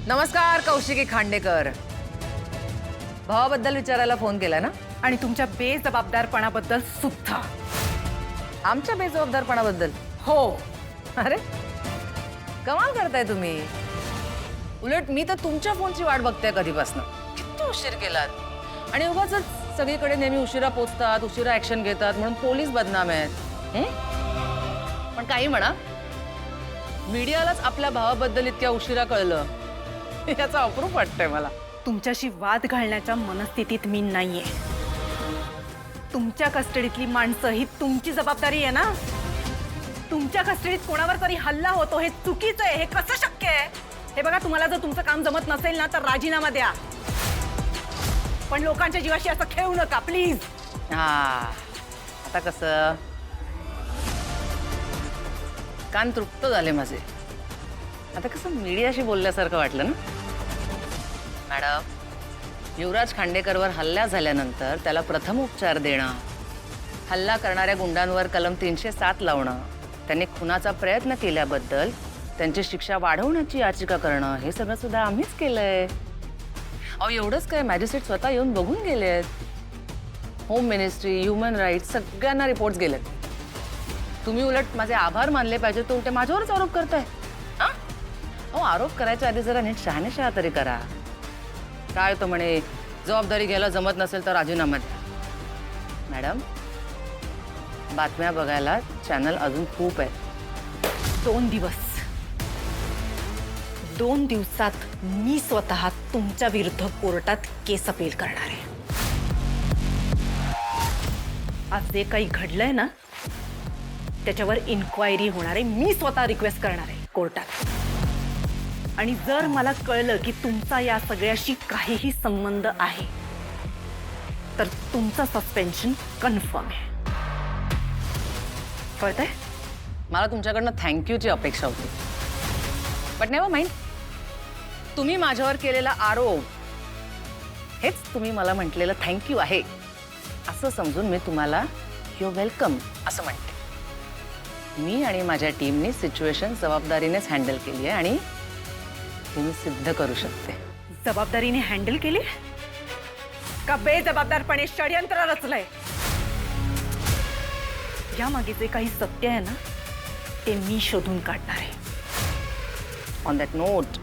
नमस्कार, कौशिकी खांडेकर. भावाबद्दल विचारायला फोन केला ना? आणि तुमच्या बेजबाबदारपणाबद्दल सुद्धा. आमच्या बेजबाबदारपणाबद्दल? हो. अरे कमाल करताय तुम्ही. उलट मी तर तुमच्या फोनची वाट बघते कधीपासून. किती उशीर केलात आणि उगाच सगळीकडे नेहमी उशिरा पोचतात, उशिरा ऍक्शन घेतात म्हणून पोलीस बदनाम आहेत. पण काही म्हणा, मीडियालाच आपल्या भावाबद्दल इतक्या उशिरा कळलं याचं अप्रूप वाटतंय मला. तुमच्याशी वाद घालण्याच्या मनस्थितीत मी नाहीये. तुमच्या कस्टडीतली माणसं ही तुमची जबाबदारी आहे ना. तुमच्या कस्टडीत कोणावर तरी हल्ला होतो हे चुकीचं आहे. हे कसं शक्य आहे? हे बघा, तुम्हाला जर तुमचं काम जमत नसेल ना तर राजीनामा द्या, पण लोकांच्या जीवाशी असं खेळू नका प्लीज. हा, आता कसं कान तृप्त झाले माझे. आता कसं मीडियाशी बोलल्यासारखं वाटलं ना. मॅडम, युवराज खांडेकरवर हल्ला झाल्यानंतर त्याला प्रथम उपचार देणं, हल्ला करणाऱ्या गुंडांवर कलम 307 लावणं, त्यांनी खुनाचा प्रयत्न केल्याबद्दल त्यांची शिक्षा वाढवण्याची याचिका करणं, हे सगळं सुद्धा आम्हीच केलंय. अहो एवढंच काय, मॅजिस्ट्रेट स्वतः येऊन बघून गेलेत. होम मिनिस्ट्री, ह्युमन राईट्स सगळ्यांना रिपोर्ट्स गेलेत. तुम्ही उलट माझे आभार मानले पाहिजे, तो उलटे माझ्यावरच आरोप करताय. अहो आरोप करायच्या आधी जरा नीट शहानिशा तरी करा. काय तो म्हणे जबाबदारी घ्यायला जमत नसेल तर राजीनामा द्या. मॅडम, बातम्या बघायला चॅनल अजून खूप आहे. 2 दिवसात मी स्वतः तुमच्या विरुद्ध कोर्टात केस अपील करणार आहे. आज जे काही घडलंय ना त्याच्यावर इन्क्वायरी होणार आहे. मी स्वतः रिक्वेस्ट करणार आहे कोर्टात. आणि जर मला कळलं की तुमचा या सगळ्याशी काहीही संबंध आहे तर तुमचं सस्पेन्शन कन्फर्म आहे. कळतंय? मला तुमच्याकडनं थँक्यूची अपेक्षा होती, बट नेव्हर माइंड. तुम्ही माझ्यावर केलेला आरोप हेच तुम्ही मला म्हटलेलं थँक्यू आहे असं समजून मी तुम्हाला यू वेलकम असं म्हणते. मी आणि माझ्या टीमने सिच्युएशन जबाबदारीनेच हँडल केली आहे आणि तुम्ही सिद्ध करू शकते. जबाबदारीने हँडल केली का बेजबाबदारपणे षडयंत्र रचलंय? यामागे जे काही सत्य आहे ना ते मी शोधून काढणार आहे. ऑन दॅट नोट,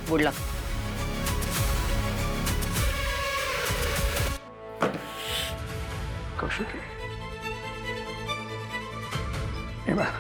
गुड लक. कौशिकी, हे बघ,